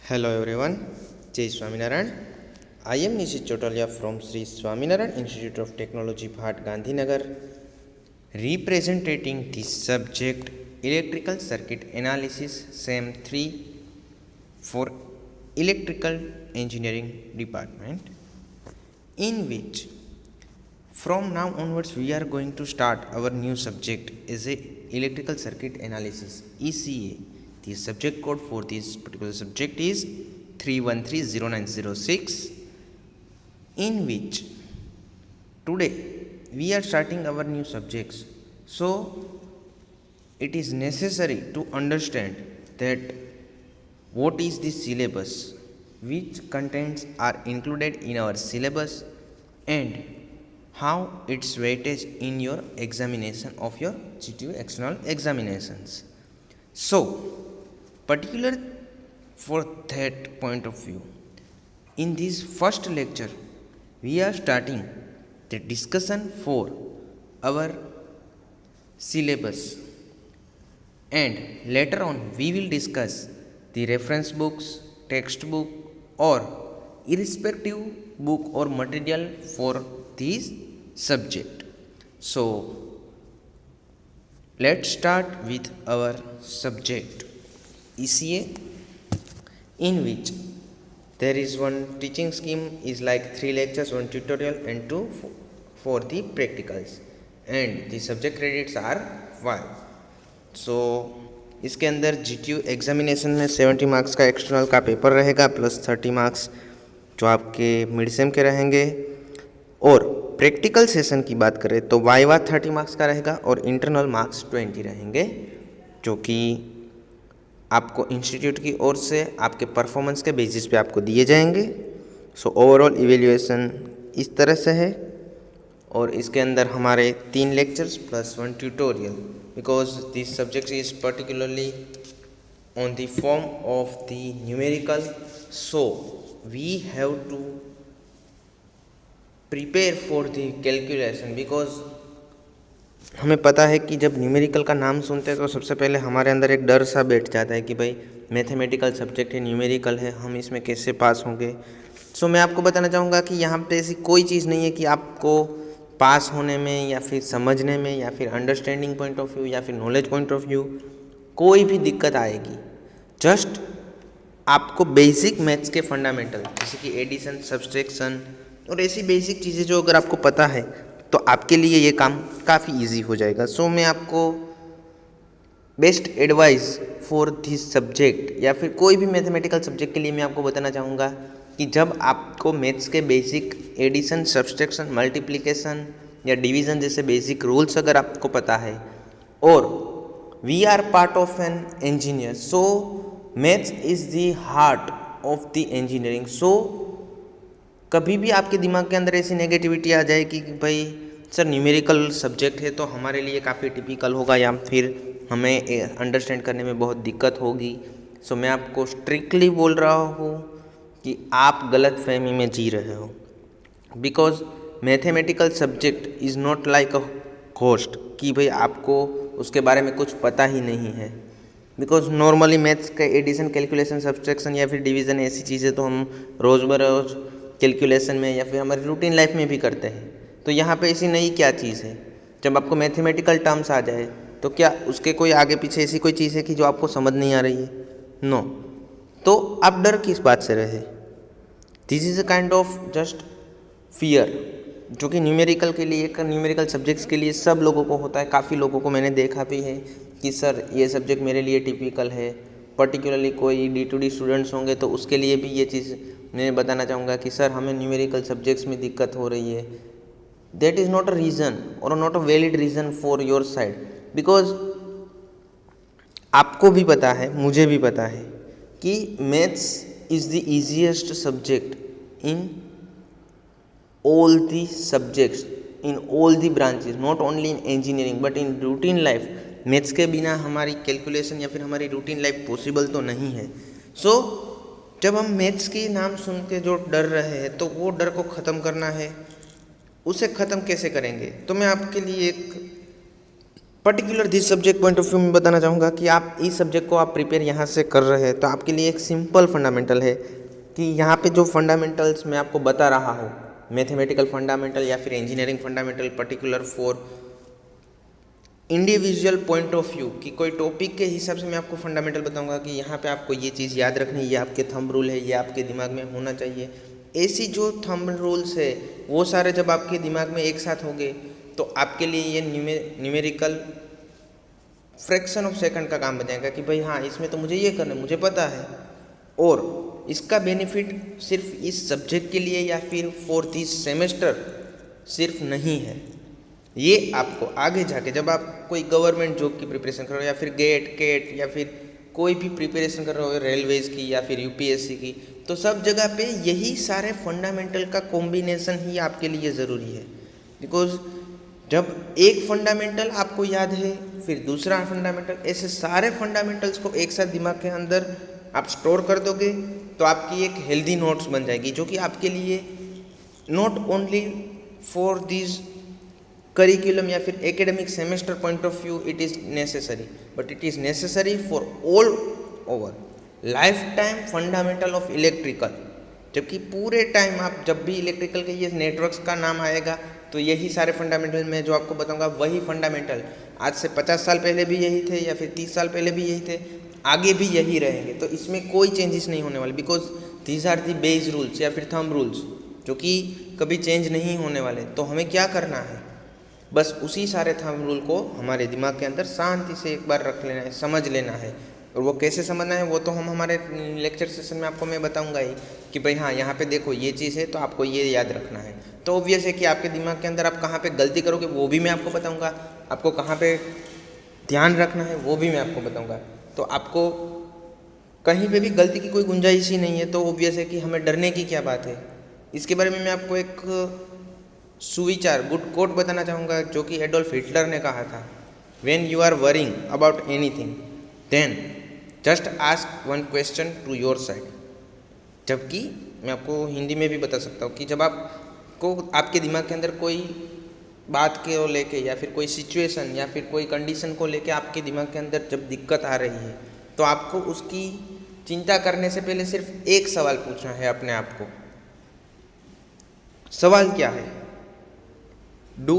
Hello everyone, Jai Swaminarayan. I am Nishit Chotalia from Sri Swaminarayan Institute of Technology, Bhat, Gandhinagar, representing the subject Electrical Circuit Analysis, SEM 3 for Electrical Engineering Department, in which from now onwards we are going to start our new subject is a Electrical Circuit Analysis, ECA. The subject code for this particular subject is 3130906, in which today we are starting our new subjects. So it is necessary to understand that what is the syllabus, which contents are included in our syllabus, and how its weightage in your examination of your GTU external examinations. So particular for that point of view, in this first lecture we are starting the discussion for our syllabus, and later on we will discuss the reference books, textbook or irrespective book or material for this subject. So let's start with our subject ECA, in which there is one teaching scheme is like 3 lectures, 1 tutorial and 2 for the practicals, and the subject credits are 5. सो इसके अंदर GTU examination में 70 marks का external का paper रहेगा plus 30 marks जो आपके mid sem के रहेंगे, और प्रैक्टिकल सेशन की बात करें तो वाइवा 30 मार्क्स का रहेगा और इंटरनल मार्क्स 20 रहेंगे, जो कि आपको इंस्टीट्यूट की ओर से आपके परफॉर्मेंस के बेसिस पे आपको दिए जाएंगे. सो ओवरऑल इवेल्युएशन इस तरह से है, और इसके अंदर हमारे 3 lectures plus 1 tutorial, because this subject is particularly on the form of the numerical, so we have to prepare for the calculation. Because हमें पता है कि जब न्यूमेरिकल का नाम सुनते हैं तो सबसे पहले हमारे अंदर एक डर सा बैठ जाता है कि भाई मैथमेटिकल सब्जेक्ट है, न्यूमेरिकल है, हम इसमें कैसे पास होंगे. सो मैं आपको बताना चाहूँगा कि यहाँ पे ऐसी कोई चीज़ नहीं है कि आपको पास होने में या फिर समझने में या फिर अंडरस्टैंडिंग पॉइंट ऑफ व्यू या फिर नॉलेज पॉइंट ऑफ व्यू कोई भी दिक्कत आएगी. जस्ट आपको बेसिक मैथ्स के फंडामेंटल जैसे कि एडिशन, सब्सट्रैक्शन और ऐसी बेसिक चीज़ें जो अगर आपको पता है तो आपके लिए ये काम काफ़ी इजी हो जाएगा. सो मैं आपको best advice for this subject या फिर कोई भी मैथमेटिकल सब्जेक्ट के लिए मैं आपको बताना चाहूँगा कि जब आपको मैथ्स के बेसिक एडिशन, सब्सट्रैक्शन, मल्टीप्लिकेशन या डिवीज़न जैसे बेसिक रूल्स अगर आपको पता है, और we are part of an engineer, so maths is the heart of the engineering. So कभी भी आपके दिमाग के अंदर ऐसी नेगेटिविटी आ जाएगी कि भाई सर न्यूमेरिकल सब्जेक्ट है तो हमारे लिए काफ़ी टिपिकल होगा या फिर हमें अंडरस्टैंड करने में बहुत दिक्कत होगी. सो मैं आपको स्ट्रिक्टली बोल रहा हूँ कि आप गलत फहमी में जी रहे हो, because mathematical subject is not like a ghost कि भाई आपको उसके बारे में कुछ पता ही नहीं है. बिकॉज नॉर्मली मैथ्स का एडिशन, कैलकुलेशन, सब्सट्रैक्शन या फिर डिवीज़न ऐसी चीज़ें तो हम रोज़ बरोज़ कैलकुलेशन में या फिर हमारी रूटीन लाइफ में भी करते हैं. तो यहाँ पे ऐसी नई क्या चीज़ है. जब आपको मैथमेटिकल टर्म्स आ जाए तो क्या उसके कोई आगे पीछे ऐसी कोई चीज़ है कि जो आपको समझ नहीं आ रही है? नो. तो आप डर किस बात से रहे? This is a kind of just fear, जो कि न्यूमेरिकल के लिए, न्यूमेरिकल सब्जेक्ट्स के लिए सब लोगों को होता है. काफ़ी लोगों को मैंने देखा भी है कि सर ये सब्जेक्ट मेरे लिए टिपिकल है. पर्टिकुलरली कोई D2D स्टूडेंट्स होंगे तो उसके लिए भी ये चीज़ मैं बताना चाहूँगा कि सर हमें न्यूमेरिकल सब्जेक्ट्स में दिक्कत हो रही है. That is not a reason और not a valid reason for your side, because आपको भी पता है, मुझे भी पता है कि maths is the easiest subject in all the subjects, in all the branches, not only in engineering but in routine life. Maths के बिना हमारी कैलकुलेशन या फिर हमारी रूटीन लाइफ पॉसिबल तो नहीं है. सो जब हम मैथ्स के नाम सुन के जो डर रहे हैं तो वो डर को ख़त्म करना है. उसे ख़त्म कैसे करेंगे? तो मैं आपके लिए एक particular this subject point of view में बताना चाहूँगा कि आप इस सब्जेक्ट को आप प्रिपेयर यहाँ से कर रहे हैं तो आपके लिए एक सिंपल फंडामेंटल है कि यहाँ पे जो फंडामेंटल्स मैं आपको बता रहा हूँ, मैथमेटिकल फंडामेंटल या फिर engineering fundamental, particular for individual point of view कि कोई टॉपिक के हिसाब से मैं आपको फंडामेंटल बताऊंगा कि यहाँ पे आपको ये चीज़ याद रखनी है, ये आपके थंब रूल है, ये आपके दिमाग में होना चाहिए। ऐसी जो थंब रूल्स है वो सारे जब आपके दिमाग में एक साथ होंगे तो आपके लिए ये न्यूमेरिकल फ्रैक्शन ऑफ सेकंड का काम बन कि भाई हाँ इसमें तो मुझे ये करना है, मुझे पता है। और इसका बेनिफिट सिर्फ इस सब्जेक्ट के लिए या फिर फॉर दिस सेमेस्टर सिर्फ नहीं है, ये आपको आगे जाके जब आप कोई गवर्नमेंट जॉब की प्रिपरेशन कर रहे हो या फिर गेट केट या फिर कोई भी प्रिपरेशन कर रहे हो रेलवेज़ की या फिर यूपीएससी की, तो सब जगह पे यही सारे फंडामेंटल का कॉम्बिनेशन ही आपके लिए ज़रूरी है। बिकॉज जब एक फंडामेंटल आपको याद है फिर दूसरा फंडामेंटल, ऐसे सारे फंडामेंटल्स को एक साथ दिमाग के अंदर आप स्टोर कर दोगे तो आपकी एक हेल्दी नोट्स बन जाएगी जो कि आपके लिए not only for this curriculum या फिर academic semester point of view it is necessary, but it is necessary for all over life time fundamental of electrical. जबकि पूरे टाइम आप जब भी इलेक्ट्रिकल के ये नेटवर्क्स का नाम आएगा तो यही सारे फंडामेंटल मैं जो आपको बताऊंगा वही फंडामेंटल आज से 50 साल पहले भी यही थे या फिर 30 साल पहले भी यही थे, आगे भी यही रहेंगे। तो इसमें कोई चेंजेस नहीं होने वाले because these are the base rules या फिर थंब रूल्स जो कि कभी चेंज नहीं होने वाले। तो हमें क्या करना है, बस उसी सारे थंब रूल को हमारे दिमाग के अंदर शांति से एक बार रख लेना है, समझ लेना है। और वो कैसे समझना है वो तो हम हमारे लेक्चर सेशन में आपको मैं बताऊंगा ही कि भाई हाँ यहाँ पे देखो ये चीज़ है तो आपको ये याद रखना है। तो ऑब्वियस है कि आपके दिमाग के अंदर आप कहाँ पे गलती करोगे वो भी मैं आपको बताऊंगा, आपको कहाँ पे ध्यान रखना है वो भी मैं आपको बताऊंगा। तो आपको कहीं पे भी गलती की कोई गुंजाइश ही नहीं है, तो ऑब्वियस है कि हमें डरने की क्या बात है। इसके बारे में मैं आपको एक सुविचार गुड कोट बताना चाहूँगा जो कि एडोल्फ हिटलर ने कहा था, when you are worrying about anything then just ask one question to your side. जबकि मैं आपको हिंदी में भी बता सकता हूँ कि जब आपको आपके दिमाग के अंदर कोई बात को लेके या फिर कोई सिचुएशन या फिर कोई कंडीशन को लेके आपके दिमाग के अंदर जब दिक्कत आ रही है तो आपको उसकी चिंता करने से पहले सिर्फ एक सवाल पूछना है अपने आप को। सवाल क्या है, डू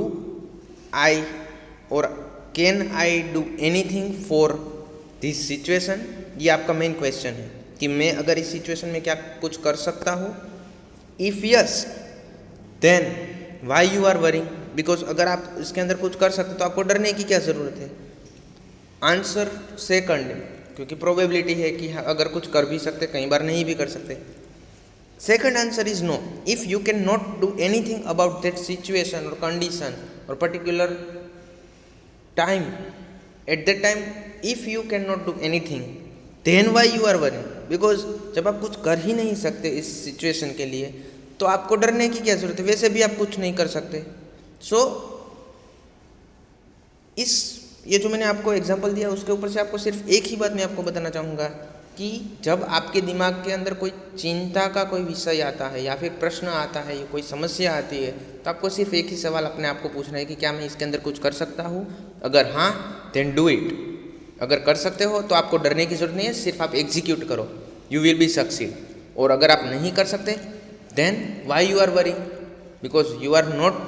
आई और can I do anything for this situation. ये आपका मेन क्वेश्चन है कि मैं अगर इस सिचुएशन में क्या कुछ कर सकता हूँ। If yes then why you are worrying, because अगर आप इसके अंदर कुछ कर सकते तो आपको डरने की क्या ज़रूरत है। आंसर सेकंड, क्योंकि प्रोबेबिलिटी है कि अगर कुछ कर भी सकते कई बार नहीं भी कर सकते। Second answer is no, if you can not do anything about that situation और कंडीशन और particular time, at that time if you can not do anything then why you are worrying. Because जब आप कुछ कर ही नहीं सकते इस situation के लिए तो आपको डरने की क्या जरूरत है, वैसे भी आप कुछ नहीं कर सकते। सो ये जो मैंने आपको एग्जांपल दिया उसके ऊपर से आपको सिर्फ एक ही बात मैं आपको बताना चाहूँगा कि जब आपके दिमाग के अंदर कोई चिंता का कोई विषय आता है या फिर प्रश्न आता है या कोई समस्या आती है तो आपको सिर्फ एक ही सवाल अपने आप को पूछना है कि क्या मैं इसके अंदर कुछ कर सकता हूँ। अगर हाँ देन डू इट। अगर कर सकते हो तो आपको डरने की जरूरत नहीं है, सिर्फ आप एग्जीक्यूट करो, यू विल बी सक्सीड। और अगर आप नहीं कर सकते then why you are worrying, because you are not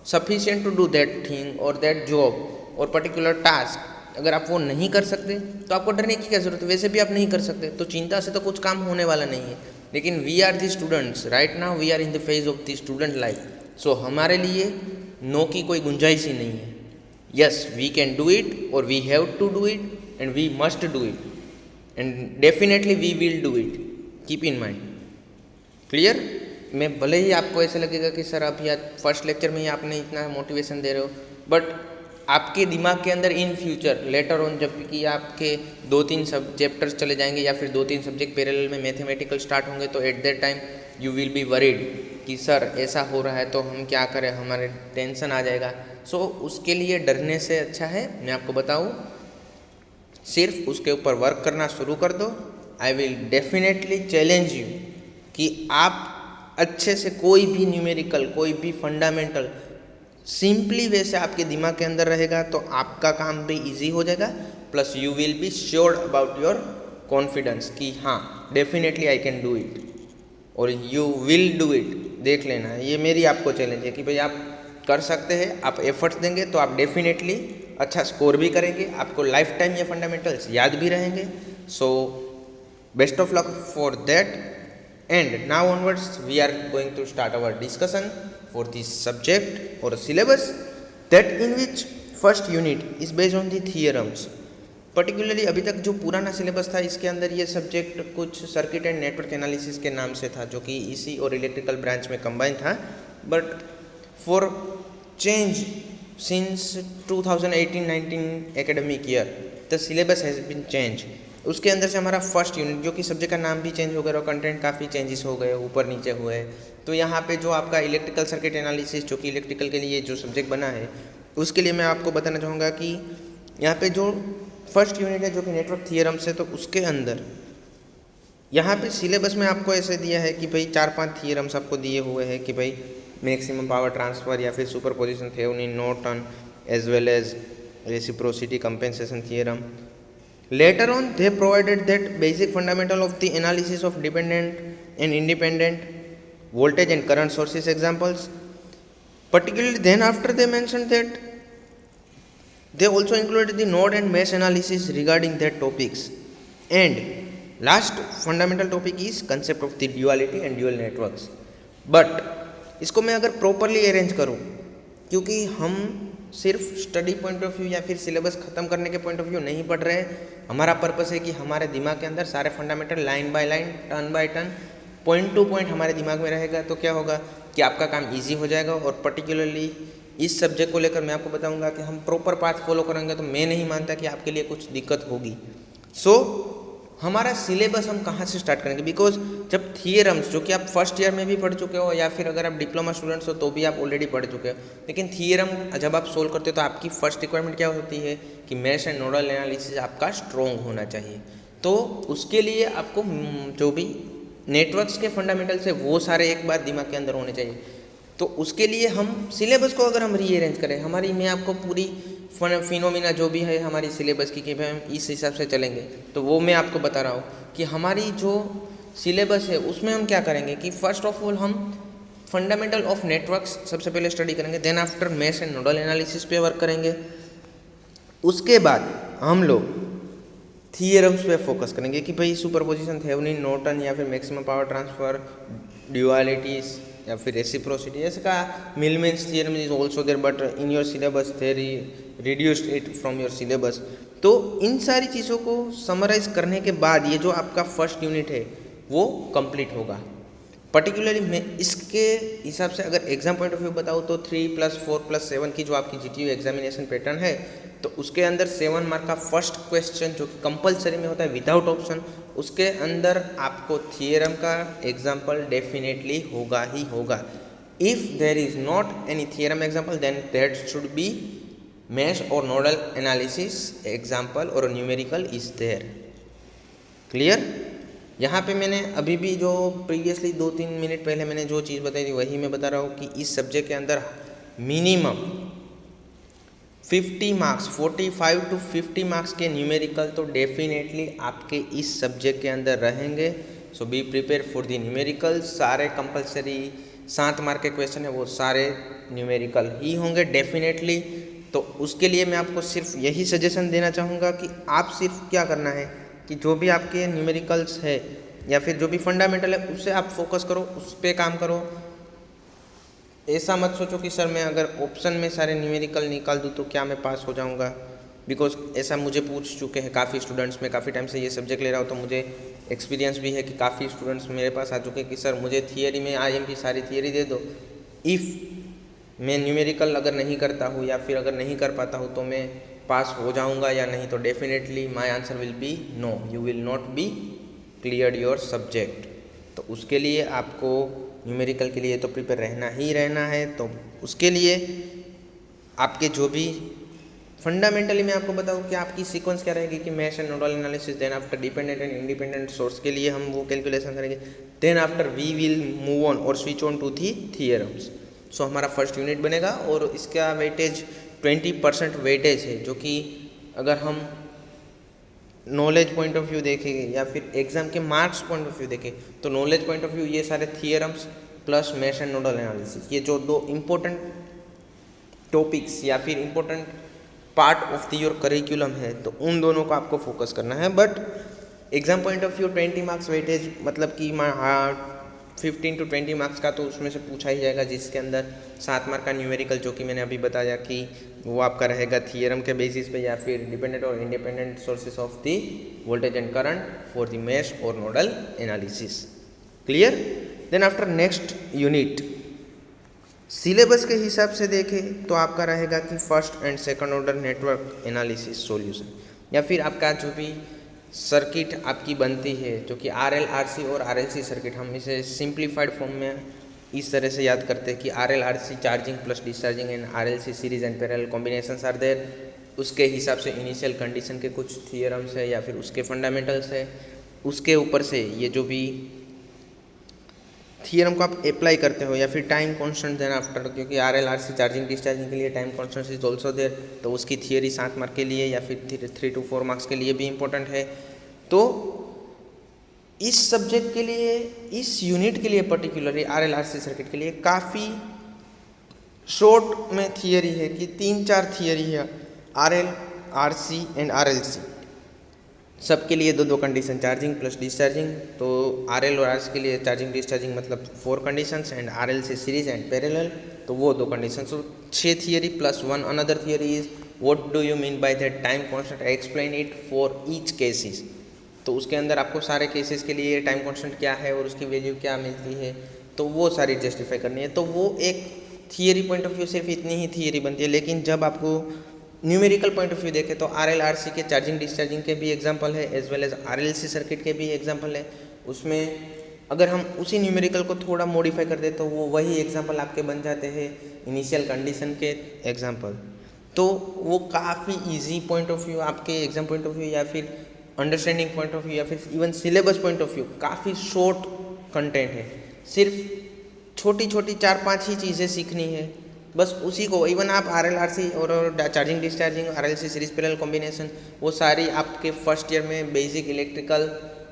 sufficient to do that thing और दैट जॉब और पर्टिकुलर टास्क। अगर आप वो नहीं कर सकते तो आपको डरने की क्या ज़रूरत है, वैसे भी आप नहीं कर सकते तो चिंता से तो कुछ काम होने वाला नहीं है। लेकिन we are the students, right now we are in the phase of the student life. So हमारे लिए नो की कोई गुंजाइश ही नहीं है। Yes we can do it और we have to do it and we must do it and definitely we will do it, keep in mind. Clear. मैं भले ही आपको ऐसा लगेगा कि सर अभी आज फर्स्ट लेक्चर में ही आपने इतना मोटिवेशन दे रहे हो, बट आपके दिमाग के अंदर इन फ्यूचर लेटर ऑन जब कि आपके 2-3 सब चैप्टर्स चले जाएंगे या फिर 2-3 सब्जेक्ट पैरेलल में मैथमेटिकल स्टार्ट होंगे तो eight that time you will be worried कि सर ऐसा हो रहा है तो हम क्या करें, हमारे टेंशन आ जाएगा। सो उसके लिए डरने से अच्छा है मैं आपको बताऊँ सिर्फ उसके ऊपर वर्क करना शुरू कर दो। आई विल डेफिनेटली चैलेंज यू कि आप अच्छे से कोई भी न्यूमेरिकल कोई भी फंडामेंटल सिंपली वे से आपके दिमाग के अंदर रहेगा तो आपका काम भी इजी हो जाएगा, plus you will be sure about your confidence कि हाँ definitely I can do it और यू विल डू इट। देख लेना, ये मेरी आपको चैलेंज है कि भाई आप कर सकते हैं, आप एफर्ट्स देंगे तो आप डेफिनेटली अच्छा स्कोर भी करेंगे, आपको लाइफ टाइम ये फंडामेंटल्स याद भी रहेंगे। So best of luck for that. And now onwards we are going to start our discussion for this subject or syllabus, that in which first unit is based on the theorems. Particularly अभी तक जो पुराना syllabus था इसके अंदर ये subject कुछ circuit and network analysis के नाम से था, जो कि ईसी और इलेक्ट्रिकल ब्रांच में कंबाइन था। But for change since 2018-19 academic year the syllabus has been change. उसके अंदर से हमारा फर्स्ट यूनिट, जो कि सब्जेक्ट का नाम भी चेंज हो गया और कंटेंट काफ़ी चेंजेस हो गए, ऊपर नीचे हुए। तो यहाँ पे जो आपका इलेक्ट्रिकल सर्किट एनालिसिस, जो कि इलेक्ट्रिकल के लिए जो सब्जेक्ट बना है, उसके लिए मैं आपको बताना चाहूँगा कि यहाँ पे जो फर्स्ट यूनिट है जो कि नेटवर्क थियरम्स है, तो उसके अंदर यहाँ पे सिलेबस में आपको ऐसे दिया है कि भाई 4-5 थियरम्स आपको दिए हुए हैं कि भाई मैक्सिमम पावर ट्रांसफ़र या फिर superposition Thevenin, Norton, as well as reciprocity compensation theorem. Later on, they provided that basic fundamental of the analysis of dependent and independent voltage and current sources examples. Particularly, then after they mentioned that they also included the node and mesh analysis regarding that topics. And last fundamental topic is concept of the duality and dual networks. But इसको मैं अगर properly arrange करूँ, क्योंकि हम सिर्फ study point of view या फिर syllabus ख़त्म करने के पॉइंट ऑफ व्यू नहीं पढ़ रहे, हमारा पर्पस है कि हमारे दिमाग के अंदर सारे fundamental line by line, turn by turn, point two point हमारे दिमाग में रहेगा। तो क्या होगा कि आपका काम इजी हो जाएगा। और पर्टिकुलरली इस सब्जेक्ट को लेकर मैं आपको बताऊंगा कि हम प्रॉपर पाथ फॉलो करेंगे तो मैं नहीं मानता कि आपके लिए कुछ दिक्कत होगी। सो हमारा सिलेबस हम कहाँ से स्टार्ट करेंगे, बिकॉज जब थियरम्स, जो कि आप फर्स्ट ईयर में भी पढ़ चुके हो या फिर अगर आप डिप्लोमा स्टूडेंट्स हो तो भी आप ऑलरेडी पढ़ चुके हो, लेकिन थियरम जब आप सोल्व करते हो तो आपकी फर्स्ट रिक्वायरमेंट क्या होती है कि मेश एंड नोडल एनालिसिस आपका स्ट्रॉन्ग होना चाहिए। तो उसके लिए आपको जो भी नेटवर्क्स के फंडामेंटल्स है वो सारे एक बार दिमाग के अंदर होने चाहिए। तो उसके लिए हम सिलेबस को अगर हम रीअरेंज करें, हमारी, मैं आपको पूरी फिनोमिना जो भी है हमारी सिलेबस की कि भाई हम इस हिसाब से चलेंगे, तो वो मैं आपको बता रहा हूँ कि हमारी जो सिलेबस है उसमें हम क्या करेंगे कि फर्स्ट ऑफ ऑल हम फंडामेंटल ऑफ नेटवर्क्स सबसे पहले स्टडी करेंगे, then after mesh and nodal analysis पे वर्क करेंगे। उसके बाद हम लोग थियरम्स पे फोकस करेंगे कि भाई सुपरपोजिशन, थेवेनिन, नॉर्टन या फिर मैक्सिमम पावर ट्रांसफ़र, ड्यूअलिटीज या फिर रेसिप्रोसिटी, ऐसे का Millman's theorem is also there, but in your syllabus they're reduced it from your syllabus. तो इन सारी चीज़ों को समराइज करने के बाद ये जो आपका फर्स्ट यूनिट है वो कंप्लीट होगा। पर्टिकुलरली मैं इसके हिसाब से अगर एग्जाम पॉइंट ऑफ व्यू बताऊँ तो 3+4+7 की जो आपकी जीटीयू एग्जामिनेशन पैटर्न है, तो उसके अंदर 7 मार्क का फर्स्ट क्वेश्चन जो कि कंपलसरी में होता है विदाउट ऑप्शन, उसके अंदर आपको थियरम का एग्जाम्पल डेफिनेटली होगा ही होगा। If there is not any theorem example then that should be mesh or nodal analysis example और न्यूमेरिकल इज देयर। क्लियर? यहाँ पे मैंने अभी भी जो प्रीवियसली 2-3 मिनट पहले मैंने जो चीज़ बताई थी वही मैं बता रहा हूँ कि इस सब्जेक्ट के अंदर मिनिमम 50 मार्क्स, 45 to 50 मार्क्स के न्यूमेरिकल तो डेफिनेटली आपके इस सब्जेक्ट के अंदर रहेंगे। So be prepare for the numerical. सारे कंपलसरी 7 मार्क के क्वेश्चन है वो सारे न्यूमेरिकल ही होंगे डेफिनेटली। तो उसके लिए मैं आपको सिर्फ यही सजेशन देना चाहूँगा कि आप सिर्फ क्या करना है कि जो भी आपके न्यूमेरिकल्स है या फिर जो भी फंडामेंटल है उससे आप फोकस करो, उस पर काम करो। ऐसा मत सोचो कि सर मैं अगर ऑप्शन में सारे न्यूमेरिकल निकाल दूँ तो क्या मैं पास हो जाऊँगा, बिकॉज ऐसा मुझे पूछ चुके हैं काफ़ी स्टूडेंट्स। मैं काफ़ी टाइम से ये सब्जेक्ट ले रहा हूँ तो मुझे एक्सपीरियंस भी है कि काफ़ी स्टूडेंट्स मेरे पास आ चुके हैं कि सर मुझे थियरी में आईएमपी सारी थियरी दे दो, इफ़ मैं न्यूमेरिकल अगर नहीं करता हूँ या फिर अगर नहीं कर पाता हूँ तो मैं पास हो जाऊँगा या नहीं। तो definitely my answer will be no, you will not be clear your subject. तो उसके लिए आपको न्यूमेरिकल के लिए तो प्रिपेयर रहना ही रहना है। तो उसके लिए आपके जो भी फंडामेंटली मैं आपको बताऊँ कि आपकी सीक्वेंस क्या रहेगी कि mesh and nodal analysis, then after dependent and independent source के लिए हम वो कैलकुलेशन करेंगे, then after we will move on और switch on to the theorems. So हमारा फर्स्ट यूनिट बनेगा और इसका वेटेज 20% वेटेज है, जो कि अगर हम नॉलेज पॉइंट ऑफ व्यू देखें या फिर एग्जाम के मार्क्स पॉइंट ऑफ व्यू देखें तो नॉलेज पॉइंट ऑफ व्यू ये सारे theorems plus mesh and nodal analysis, ये जो दो इम्पोर्टेंट टॉपिक्स या फिर important part of the your curriculum है, तो उन दोनों को आपको फोकस करना है। But exam point of view 20 marks weightage मतलब कि 15 to 20 मार्क्स का तो उसमें से पूछा ही जाएगा, जिसके अंदर 7 मार्क का न्यूमेरिकल, जो कि मैंने अभी बताया कि वो आपका रहेगा थियरम के बेसिस पे या फिर डिपेंडेंट और independent sources of the voltage and current for the mesh और nodal analysis. Clear? Then after next unit syllabus के हिसाब से देखें तो आपका रहेगा कि first and second order network analysis solution, या फिर आपका जो भी सर्किट आपकी बनती है जो कि RL RC और RLC सर्किट, हम इसे सिंप्लीफाइड फॉर्म में इस तरह से याद करते हैं कि RL RC charging plus discharging and RLC series and parallel combinations are there. उसके हिसाब से इनिशियल कंडीशन के कुछ थियरम्स है या फिर उसके फंडामेंटल्स है, उसके ऊपर से ये जो भी थियरम को आप अप्लाई करते हो या फिर टाइम कांस्टेंट देन आफ्टर, क्योंकि RL RC चार्जिंग डिस्चार्जिंग के लिए time constant is also there, तो उसकी थियरी 7 मार्क के लिए या फिर 3 to 4 मार्क्स के लिए भी इम्पोर्टेंट है। तो इस सब्जेक्ट के लिए, इस यूनिट के लिए पर्टिकुलरली RL RC सर्किट के लिए काफ़ी शॉर्ट में थियरी है कि 3-4 थियरी है RL RC एंड RLC, सबके लिए 2-2 कंडीशन, चार्जिंग प्लस डिस्चार्जिंग। तो RL और RC के लिए चार्जिंग डिस्चार्जिंग मतलब 4 conditions and RLC series and parallel, तो वो 2 कंडीशन। तो 6 theory plus 1 another theory is what do you mean by that time constant, I explain it for each cases. तो उसके अंदर आपको सारे केसेस के लिए टाइम कांस्टेंट क्या है और उसकी वैल्यू क्या मिलती है, तो वो सारी जस्टिफाई करनी है। तो वो एक थियरी पॉइंट ऑफ व्यू सिर्फ इतनी ही थियरी बनती है, लेकिन जब आपको न्यूमेरिकल पॉइंट ऑफ व्यू देखें तो RL RC के चार्जिंग डिस्चार्जिंग के भी एग्जांपल है as well as RLC circuit के भी एग्जांपल है। उसमें अगर हम उसी न्यूमेरिकल को थोड़ा मॉडिफाई कर दे तो वो वही एग्जांपल आपके बन जाते हैं इनिशियल कंडीशन के एग्जांपल। तो वो काफ़ी इजी पॉइंट ऑफ व्यू आपके एग्जाम पॉइंट ऑफ व्यू या फिर अंडरस्टैंडिंग पॉइंट ऑफ व्यू या फिर even syllabus point of view काफ़ी शॉर्ट कंटेंट है, सिर्फ छोटी छोटी 4-5 ही चीज़ें सीखनी है बस, उसी को इवन आप RL RC और charging discharging RLC series parallel combination वो सारी आपके फर्स्ट ईयर में बेसिक इलेक्ट्रिकल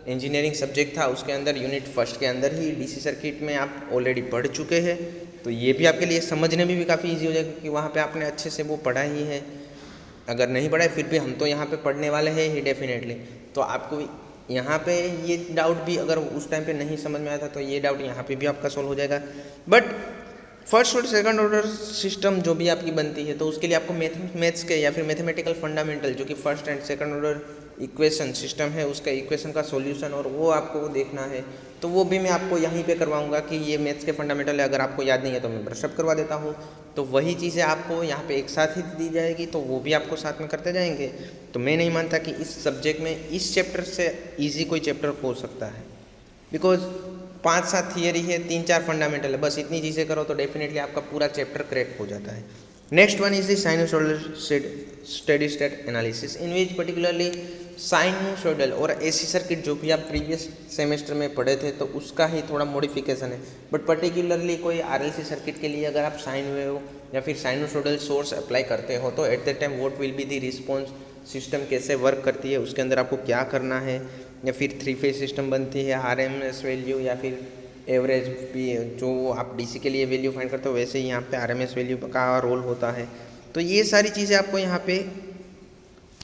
इंजीनियरिंग सब्जेक्ट था, उसके अंदर यूनिट फर्स्ट के अंदर ही DC सर्किट में आप ऑलरेडी पढ़ चुके हैं। तो ये भी आपके लिए समझने में भी काफ़ी ईजी हो जाएगा क्योंकि वहाँ पे आपने अच्छे से वो पढ़ा ही है। अगर नहीं पढ़ा है फिर भी हम तो यहाँ पे पढ़ने वाले हैं ही डेफिनेटली, तो आपको यहाँ पे ये डाउट भी अगर उस टाइम पे नहीं समझ में आया था तो ये डाउट यहाँ पे भी आपका सॉल्व हो जाएगा। बट फर्स्ट और सेकंड ऑर्डर सिस्टम जो भी आपकी बनती है तो उसके लिए आपको मैथ्स के या फिर मैथमेटिकल फंडामेंटल जो कि first and second order equation system है उसका इक्वेशन का सॉल्यूशन और वो आपको देखना है, तो वो भी मैं आपको यहीं पे करवाऊंगा कि ये मैथ्स के फंडामेंटल है, अगर आपको याद नहीं है तो मैं ब्रशअप करवा देता हूँ। तो वही चीज़ें आपको यहाँ पे एक साथ ही दी जाएगी तो वो भी आपको साथ में करते जाएंगे। तो मैं नहीं मानता कि इस सब्जेक्ट में इस चैप्टर से ईजी कोई चैप्टर हो सकता है, बिकॉज 5-7 थियरी है, 3-4 फंडामेंटल है, बस इतनी चीज़ें करो तो डेफिनेटली आपका पूरा चैप्टर क्रैक हो जाता है। Next one is the sinusoidal steady state analysis in which particularly sinusoidal और AC सर्किट जो भी आप प्रीवियस सेमेस्टर में पढ़े थे तो उसका ही थोड़ा मॉडिफिकेशन है। बट पर्टिकुलरली कोई RLC सर्किट के लिए अगर आप साइन वेव या फिर साइनसॉइडल सोर्स अप्लाई करते हो तो at the time what will be the response, system कैसे वर्क करती है, उसके अंदर आपको क्या करना है, या फिर 3 फेज सिस्टम बनती है RMS वैल्यू या फिर एवरेज भी जो आप DC के लिए वैल्यू फाइंड करते हो वैसे ही यहाँ पे RMS वैल्यू का रोल होता है। तो ये सारी चीज़ें आपको यहाँ पे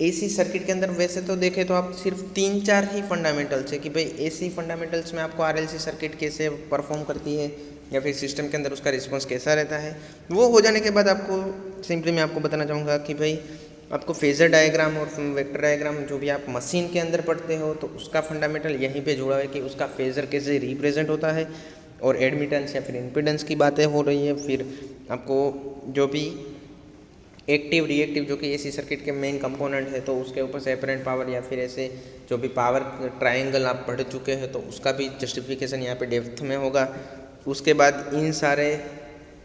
AC सर्किट के अंदर वैसे तो देखें तो आप सिर्फ 3-4 ही फंडामेंटल्स है कि भाई AC फंडामेंटल्स में आपको RLC सर्किट कैसे परफॉर्म करती है या फिर सिस्टम के अंदर उसका रिस्पॉन्स कैसा रहता है। वो हो जाने के बाद आपको सिंपली मैं आपको बताना चाहूँगा कि भाई आपको फेजर डायग्राम और वेक्टर डायग्राम जो भी आप मशीन के अंदर पढ़ते हो तो उसका फंडामेंटल यहीं पे जुड़ा है कि उसका फेजर कैसे रिप्रेजेंट होता है, और एडमिटेंस या फिर इम्पीडेंस की बातें हो रही है। फिर आपको जो भी एक्टिव रिएक्टिव जो कि AC सर्किट के मेन कंपोनेंट है तो उसके ऊपर से अपरेंट पावर या फिर ऐसे जो भी पावर ट्रायंगल आप पढ़ चुके हैं तो उसका भी जस्टिफिकेशन यहाँ पे डेप्थ में होगा। उसके बाद इन सारे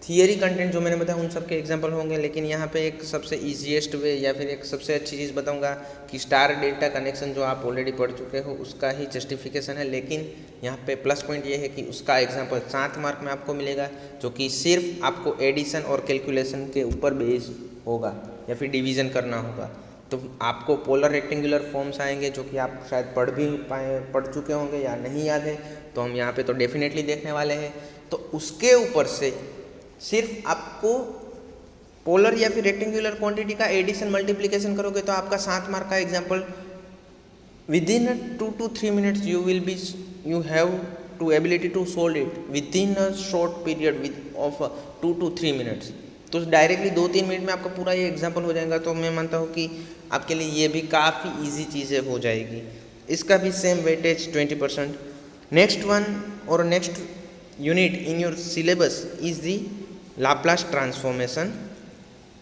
थियरी कंटेंट जो मैंने बताया उन सब के एग्जांपल होंगे, लेकिन यहाँ पे एक सबसे ईजीएस्ट वे या फिर एक सबसे अच्छी चीज़ बताऊँगा कि स्टार डेल्टा कनेक्शन जो आप ऑलरेडी पढ़ चुके हो उसका ही जस्टिफिकेशन है, लेकिन यहाँ पे प्लस पॉइंट ये है कि उसका एग्जांपल 7 मार्क में आपको मिलेगा, जो कि सिर्फ आपको एडिशन और कैलकुलेशन के ऊपर बेस होगा या फिर डिवीज़न करना होगा। तो आपको पोलर रेक्टेंगुलर फॉर्म्स आएंगे जो कि आप शायद पढ़ चुके होंगे या नहीं याद है, तो हम यहाँ पे तो डेफिनेटली देखने वाले हैं। तो उसके ऊपर से सिर्फ आपको पोलर या फिर रेक्टेंगुलर क्वांटिटी का एडिशन मल्टीप्लिकेशन करोगे तो आपका 7 मार्क का example within 2 to 3 minutes you have to ability to solve it within a short period of 2 to 3 minutes। तो डायरेक्टली 2-3 मिनट में आपका पूरा ये एग्जाम्पल हो जाएगा। तो मैं मानता हूँ कि आपके लिए ये भी काफ़ी ईजी चीज़ें हो जाएगी। इसका भी सेम वेटेज 20%। नेक्स्ट वन और next unit in your syllabus is the Laplace transformation,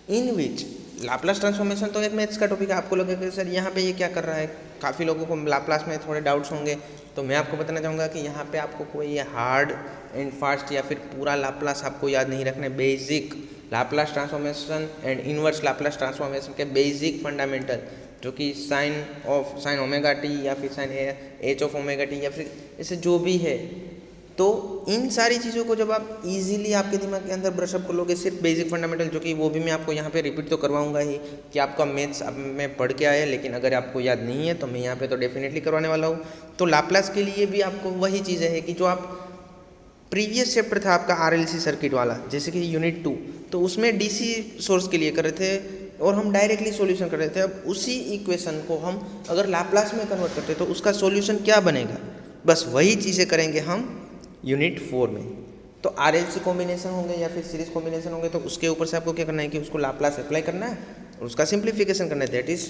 in which Laplace transformation तो एक मैथ्स का टॉपिक है। आपको लगेगा कि सर यहाँ पे ये क्या कर रहा है, काफ़ी लोगों को लाप्लास में थोड़े डाउट्स होंगे, तो मैं आपको बताना चाहूँगा कि यहाँ पे आपको कोई हार्ड एंड फास्ट या फिर पूरा लाप्लास आपको याद नहीं रखना है। Basic Laplace transformation and inverse Laplace transformation के बेसिक फंडामेंटल, जो कि साइन ओमेगा टी या फिर sine H of omega T या फिर ऐसे जो भी है, तो इन सारी चीज़ों को जब आप इजीली आपके दिमाग के अंदर ब्रशअप कर लोगे, सिर्फ बेसिक फंडामेंटल, जो कि वो भी मैं आपको यहाँ पे रिपीट तो करवाऊंगा ही कि आपका मैथ्स अब मैं पढ़ के आया, लेकिन अगर आपको याद नहीं है तो मैं यहाँ पे तो डेफिनेटली करवाने वाला हूँ। तो लाप्लास के लिए भी आपको वही चीज़ें है कि जो आप प्रीवियस चैप्टर था आपका RLC सर्किट वाला, जैसे कि यूनिट 2, तो उसमें DC सोर्स के लिए कर रहे थे और हम डायरेक्टली सॉल्यूशन कर रहे थे। अब उसी इक्वेशन को हम अगर लाप्लास में कन्वर्ट करते तो उसका सॉल्यूशन क्या बनेगा, बस वही चीज़ें करेंगे हम यूनिट 4 में। तो RLC कॉम्बिनेशन होंगे या फिर सीरीज कॉम्बिनेशन होंगे, तो उसके ऊपर से आपको क्या करना है कि उसको लाप्लास अप्लाई करना है और उसका सिंप्लीफिकेशन करना है, दैट इज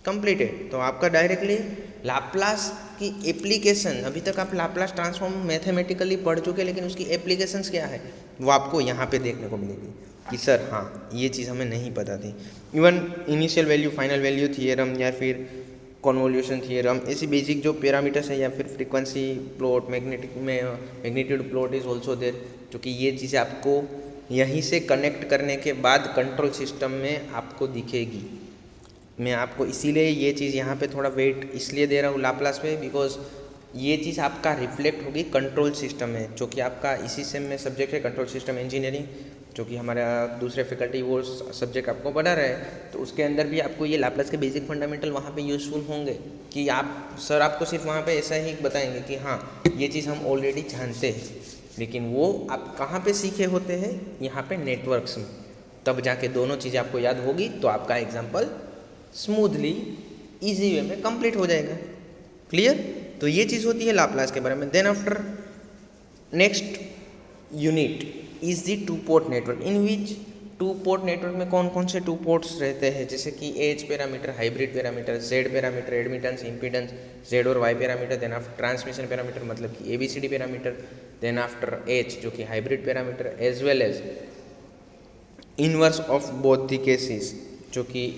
कंप्लीटेड। तो आपका डायरेक्टली लाप्लास की एप्लीकेशन, अभी तक आप लाप्लास ट्रांसफॉर्म मैथमेटिकली पढ़ चुके, लेकिन उसकी एप्लीकेशंस क्या है वो आपको यहाँ पे देखने को मिलेगी कि सर हाँ ये चीज़ हमें नहीं पता थी। Even initial value final value theorem या फिर कॉन्वोल्यूशन थियरम, ऐसी बेसिक जो पैरामीटर्स है या फिर frequency plot, magnitude plot is also there, जो कि ये चीज़ें आपको यहीं से कनेक्ट करने के बाद कंट्रोल सिस्टम में आपको दिखेगी। मैं आपको इसीलिए ये चीज़ यहाँ पे थोड़ा वेट इसलिए दे रहा हूँ लाप्लास पे, बिकॉज ये चीज़ आपका रिफ्लेक्ट होगी कंट्रोल सिस्टम में, जो कि आपका इसी सेम में सब्जेक्ट है कंट्रोल सिस्टम इंजीनियरिंग, जो कि हमारा दूसरे फैकल्टी वो सब्जेक्ट आपको पढ़ा रहा है। तो उसके अंदर भी आपको ये लाप्लास के बेसिक फंडामेंटल वहाँ पे यूज़फुल होंगे कि आप सर आपको सिर्फ वहाँ पे ऐसा ही बताएंगे कि हाँ ये चीज़ हम ऑलरेडी जानते हैं, लेकिन वो आप कहाँ पे सीखे होते हैं, यहाँ पे नेटवर्क्स में, तब जाके दोनों चीज़ें आपको याद होगी तो आपका एग्जाम्पल स्मूथली ईजी वे में कंप्लीट हो जाएगा। क्लियर? तो ये चीज़ होती है लाप्लास के बारे में। Then after next unit is the two port network, in which two port network में कौन कौन से टू पोर्ट्स रहते हैं, जैसे कि H parameter, hybrid parameter, Z parameter, admittance, impedance, Z और Y parameter, then after transmission parameter मतलब कि ABCD parameter, then after H जो कि hybrid parameter, as well as inverse of both the cases जो कि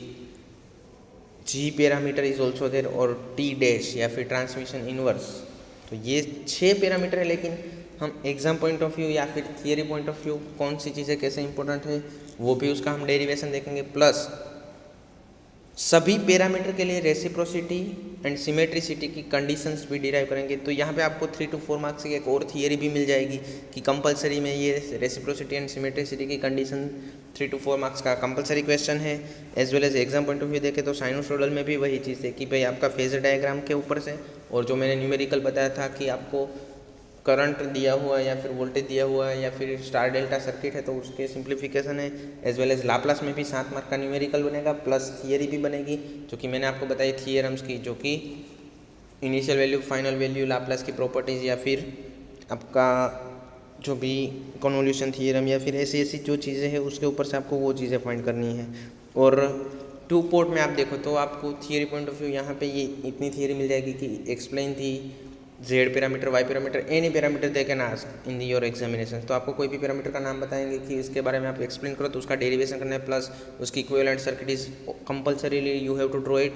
G parameter is also there और T dash या फिर ट्रांसमिशन इनवर्स। तो ये 6 पैरामीटर है, लेकिन हम एग्जाम पॉइंट ऑफ व्यू या फिर थियरी पॉइंट ऑफ व्यू कौन सी चीज़ें कैसे इंपॉर्टेंट है वो भी उसका हम डेरिवेशन देखेंगे, प्लस सभी पैरामीटर के लिए रेसिप्रोसिटी एंड सिमेट्रिसिटी की कंडीशंस भी डिराइव करेंगे। तो यहाँ पे आपको 3 to 4 मार्क्स की एक और थियरी भी मिल जाएगी कि कंपलसरी में ये रेसिप्रोसिटी एंड सिमेट्रिसिटी की कंडीशन 3 to 4 मार्क्स का कंपलसरी क्वेश्चन है। As well as exam point of view देखें तो साइनोसॉइडल में भी वही चीज़ है कि भाई आपका फेजर डायग्राम के ऊपर से, और जो मैंने न्यूमेरिकल बताया था कि आपको करंट दिया हुआ है या फिर वोल्टेज दिया हुआ है या फिर स्टार डेल्टा सर्किट है, तो उसके सिंप्लीफिकेशन है। एज वेल एज लाप्लास में भी 7 मार्क का न्यूमेरिकल बनेगा, प्लस थियरी भी बनेगी जो कि मैंने आपको बताई थियरम्स की, जो कि initial value, final value, Laplace की प्रॉपर्टीज़ या फिर आपका जो भी कन्वोल्यूशन थियरम या फिर ऐसी ऐसी जो चीज़ें हैं उसके ऊपर से आपको वो चीज़ें फाइंड करनी है। और टू पोर्ट में आप देखो तो आपको थियरी पॉइंट ऑफ व्यू यहाँ पे ये इतनी थियरी मिल जाएगी कि explain the Z parameter, Y parameter, any parameter they can ask in your examination. तो आपको कोई भी पैरामीटर का नाम बताएंगे कि इसके बारे में आप एक्सप्लेन करो, तो उसका डेरिवेशन करना है, प्लस उसकी equivalent circuit is compulsorily you have to draw it.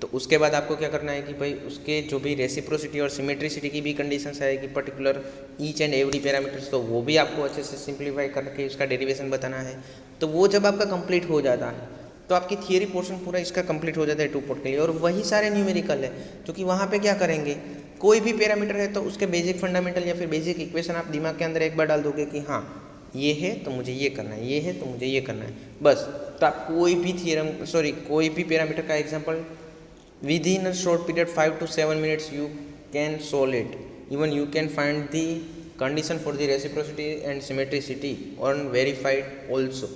तो उसके बाद आपको क्या करना है कि भाई उसके जो भी रेसिप्रोसिटी और सिमेट्रिसिटी की भी कंडीशंस है कि particular each and every parameters, तो वो भी आपको अच्छे से सिंप्लीफाई करके उसका डेरिवेशन बताना है। तो वो जब आपका कंप्लीट हो जाता है तो आपकी थियरी पोर्शन पूरा इसका कंप्लीट हो जाता है 2 पोर्ट के लिए। और वही सारे न्यूमेरिकल है, क्योंकि वहाँ पे क्या करेंगे, कोई भी पैरामीटर है तो उसके बेसिक फंडामेंटल या फिर बेसिक इक्वेशन आप दिमाग के अंदर एक बार डाल दोगे कि हाँ ये है तो मुझे ये करना है, ये है तो मुझे ये करना है, बस। तो आप कोई भी पैरामीटर का example with in a short period 5 to 7 minutes you can solve it. Even you can find the condition for the reciprocity and symmetricity on verified also.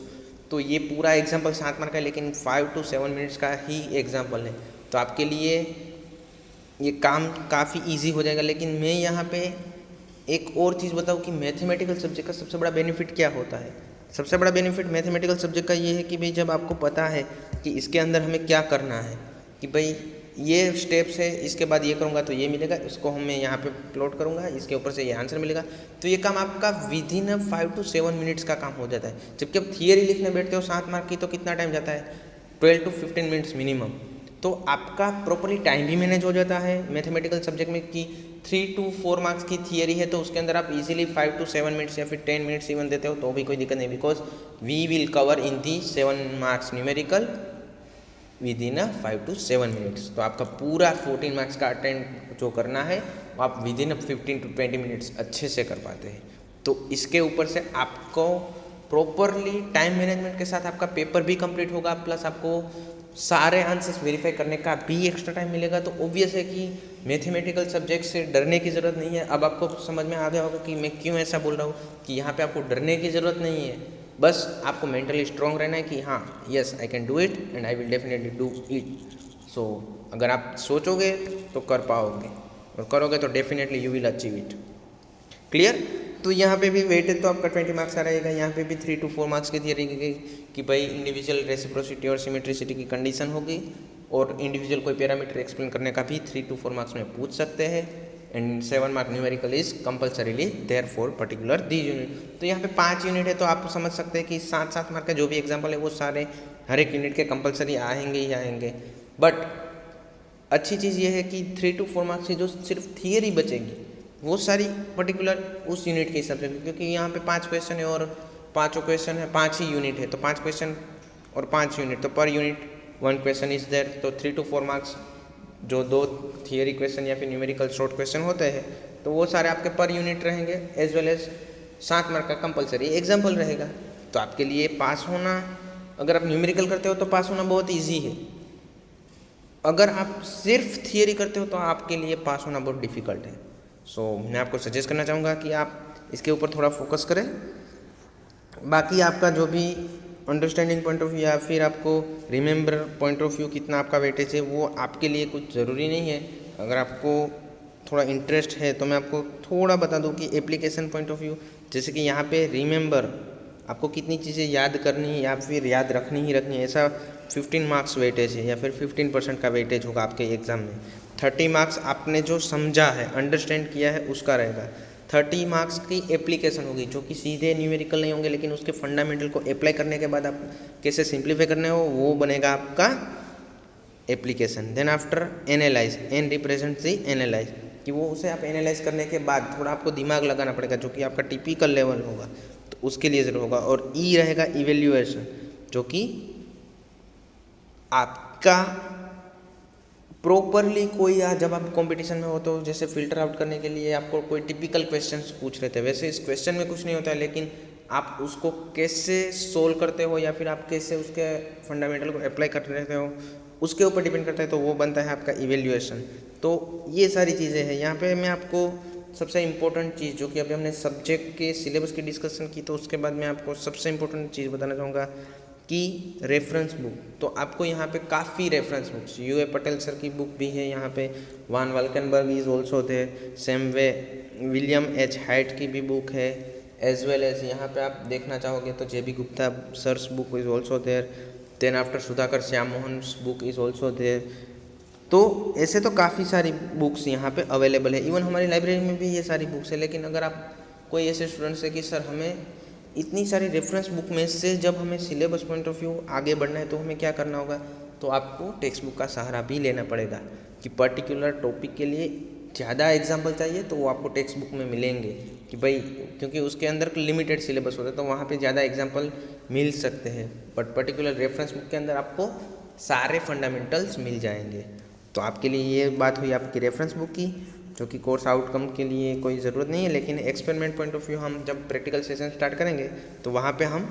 तो ये पूरा एग्जाम्पल 7 मार्क है, लेकिन 5 to 7 minutes का ही example है, तो आपके लिए ये काम काफ़ी इजी हो जाएगा। लेकिन मैं यहाँ पे एक और चीज़ बताऊँ कि मैथमेटिकल सब्जेक्ट का सबसे बड़ा बेनिफिट क्या होता है। सबसे बड़ा बेनिफिट मैथमेटिकल सब्जेक्ट का ये है कि भाई जब आपको पता है कि इसके अंदर हमें क्या करना है, कि भाई ये स्टेप्स है, इसके बाद ये करूँगा तो ये मिलेगा, इसको मैं यहाँ पे प्लॉट करूँगा, इसके ऊपर से ये आंसर मिलेगा, तो ये काम आपका विद इन 5 to 7 minutes का काम हो जाता है। जबकि आप थियरी लिखने बैठते हो 7 मार्क की तो कितना टाइम जाता है, 12 to 15 minutes मिनिमम। तो आपका प्रॉपरली टाइम भी मैनेज हो जाता है मैथमेटिकल सब्जेक्ट में कि 3 to 4 मार्क्स की थियरी है तो उसके अंदर आप इजीली 5 to 7 minutes या फिर 10 minutes इवन देते हो तो भी कोई दिक्कत नहीं, because we will cover in the 7 marks numerical within 5 to 7 minutes। तो आपका पूरा 14 मार्क्स का अटेंड जो करना है वो आप विद इन 15 to 20 minutes अच्छे से कर पाते हैं। तो इसके ऊपर से आपको प्रॉपरली टाइम मैनेजमेंट के साथ आपका पेपर भी कंप्लीट होगा, प्लस आपको सारे आंसर्स वेरीफाई करने का भी एक्स्ट्रा टाइम मिलेगा। तो ऑब्वियस है कि मैथमेटिकल सब्जेक्ट से डरने की ज़रूरत नहीं है। अब आपको समझ में आ गया होगा कि मैं क्यों ऐसा बोल रहा हूँ कि यहाँ पे आपको डरने की ज़रूरत नहीं है, बस आपको मेंटली स्ट्रांग रहना है कि हाँ yes I can do it and I will definitely do it. So अगर आप सोचोगे तो कर पाओगे, और करोगे तो definitely you will achieve it. Clear. तो यहाँ पे भी वेटेज तो आपका 20 मार्क्स आ रहेगा, यहाँ पे भी 3 to 4 मार्क्स की थियरी कि भाई इंडिविजुअल रेसिप्रोसिटी और सिमेट्रिसिटी की कंडीशन होगी, और इंडिविजुअल कोई पैरामीटर एक्सप्लेन करने का भी 3 to 4 मार्क्स में पूछ सकते हैं। And 7 mark numerical is compulsorily there for particular the unit. तो यहाँ पे 5 यूनिट है, तो आप समझ सकते हैं कि 7 मार्क का जो भी एग्जाम्पल है वो सारे हर एक यूनिट के कंपल्सरी आएंगे ही आएंगे। बट अच्छी चीज़ ये है कि 3 to 4 मार्क्स की जो सिर्फ थियरी बचेगी वो सारी पर्टिकुलर उस यूनिट के हिसाब से, क्योंकि यहाँ पे 5 क्वेश्चन है और 5 क्वेश्चन है, 5 ही यूनिट है, तो 5 क्वेश्चन और 5 यूनिट, तो per unit 1 question is there. तो 3 to 4 मार्क्स जो 2 थियरी क्वेश्चन या फिर न्यूमेरिकल शॉर्ट क्वेश्चन होते हैं तो वो सारे आपके पर यूनिट रहेंगे, एज वेल एज 7 मार्क का कंपलसरी एग्जाम्पल रहेगा। तो आपके लिए पास होना, अगर आप न्यूमेरिकल करते हो तो पास होना बहुत ईजी है, अगर आप सिर्फ थियरी करते हो तो आपके लिए पास होना बहुत डिफ़िकल्ट है। सो मैं आपको सजेस्ट करना चाहूँगा कि आप इसके ऊपर थोड़ा फोकस करें। बाकी आपका जो भी अंडरस्टैंडिंग पॉइंट ऑफ व्यू या फिर आपको रिमेंबर पॉइंट ऑफ व्यू कितना आपका वेटेज है वो आपके लिए कुछ ज़रूरी नहीं है। अगर आपको थोड़ा इंटरेस्ट है तो मैं आपको थोड़ा बता दूं कि एप्लीकेशन पॉइंट ऑफ व्यू, जैसे कि यहाँ पे रिमेंबर आपको कितनी चीज़ें याद करनी है या फिर याद रखनी ही रखनी है, ऐसा 15 मार्क्स वेटेज है या फिर 15% का वेटेज होगा आपके एग्ज़ाम में। 30 मार्क्स आपने जो समझा है, अंडरस्टैंड किया है उसका रहेगा। 30 मार्क्स की एप्लीकेशन होगी जो कि सीधे न्यूमेरिकल नहीं होंगे, लेकिन उसके फंडामेंटल को अप्लाई करने के बाद आप कैसे सिंप्लीफाई करने हो वो बनेगा आपका application. Then after analyse, an represent the analyse, कि वो उसे आप एनालाइज करने के बाद थोड़ा आपको दिमाग लगाना पड़ेगा जो कि आपका टिपिकल लेवल होगा, तो उसके लिए ज़रूर होगा। और ई रहेगा इवेल्युएशन, जो कि आपका प्रॉपरली कोई जब आप कंपटीशन में हो तो जैसे फिल्टर आउट करने के लिए आपको कोई टिपिकल क्वेश्चंस पूछ रहे थे, वैसे इस क्वेश्चन में कुछ नहीं होता है, लेकिन आप उसको कैसे सोल्व करते हो या फिर आप कैसे उसके फंडामेंटल को अप्लाई कर रहे हो उसके ऊपर डिपेंड करता है, तो वो बनता है आपका इवेल्युएशन। तो ये सारी चीज़ें हैं। यहाँ पे मैं आपको सबसे इम्पोर्टेंट चीज़, जो कि अभी हमने सब्जेक्ट के सिलेबस की डिस्कशन की, तो उसके बाद मैं आपको सबसे इम्पोर्टेंट चीज़ बताना चाहूँगा कि रेफरेंस बुक। तो आपको यहाँ पे काफ़ी reference books, U A Patel sir की बुक भी है यहाँ पे, Van Valkenburg is also there, same way William H Hayt की भी बुक है, एज वेल एज यहाँ पे आप देखना चाहोगे तो J B Gupta sir's book is also there, then after Sudhakar Shyam Mohan book is also there. तो ऐसे तो काफ़ी सारी बुक्स यहाँ पे अवेलेबल है, इवन हमारी लाइब्रेरी में भी ये सारी बुक्स है। लेकिन अगर आप कोई ऐसे स्टूडेंट्स है कि सर हमें इतनी सारी रेफरेंस बुक में से जब हमें सिलेबस पॉइंट ऑफ व्यू आगे बढ़ना है तो हमें क्या करना होगा, तो आपको टेक्स्ट बुक का सहारा भी लेना पड़ेगा कि पर्टिकुलर टॉपिक के लिए ज़्यादा एग्जाम्पल चाहिए तो वो आपको टेक्स्ट बुक में मिलेंगे कि भाई, क्योंकि उसके अंदर लिमिटेड सिलेबस होता है तो वहाँ पे ज़्यादा एग्जाम्पल मिल सकते हैं, बट पर्टिकुलर रेफरेंस बुक के अंदर आपको सारे फंडामेंटल्स मिल जाएंगे। तो आपके लिए ये बात हुई आपकी रेफरेंस बुक की, जो कि कोर्स आउटकम के लिए कोई ज़रूरत नहीं है, लेकिन एक्सपेरिमेंट पॉइंट ऑफ व्यू हम जब प्रैक्टिकल सेशन स्टार्ट करेंगे तो वहाँ पे हम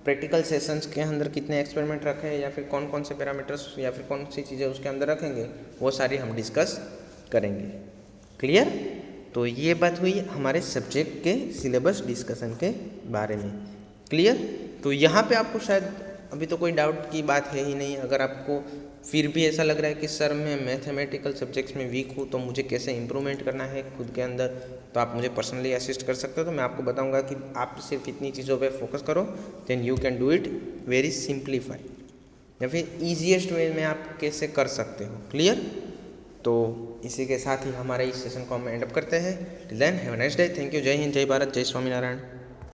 प्रैक्टिकल सेशंस के अंदर कितने एक्सपेरिमेंट रखें या फिर कौन कौन से पैरामीटर्स या फिर कौन सी चीज़ें उसके अंदर रखेंगे वो सारी हम डिस्कस करेंगे। क्लियर? तो ये बात हुई हमारे सब्जेक्ट के सिलेबस डिस्कशन के बारे में। क्लियर? तो यहाँ पे आपको शायद अभी तो कोई डाउट की बात है ही नहीं। अगर आपको फिर भी ऐसा लग रहा है कि सर मैं मैथमेटिकल सब्जेक्ट्स में वीक हूँ तो मुझे कैसे इम्प्रूवमेंट करना है खुद के अंदर, तो आप मुझे पर्सनली असिस्ट कर सकते हो। तो मैं आपको बताऊंगा कि आप सिर्फ इतनी चीज़ों पे फोकस करो, then you can do it very simplify, या फिर ईजिएस्ट वे में आप कैसे कर सकते हो। क्लियर? तो इसी के साथ ही हमारे इस सेशन को हम एंड अप करते हैं। Till then have a nice day. Thank you. जय हिंद, जय भारत, जय स्वामीनारायण।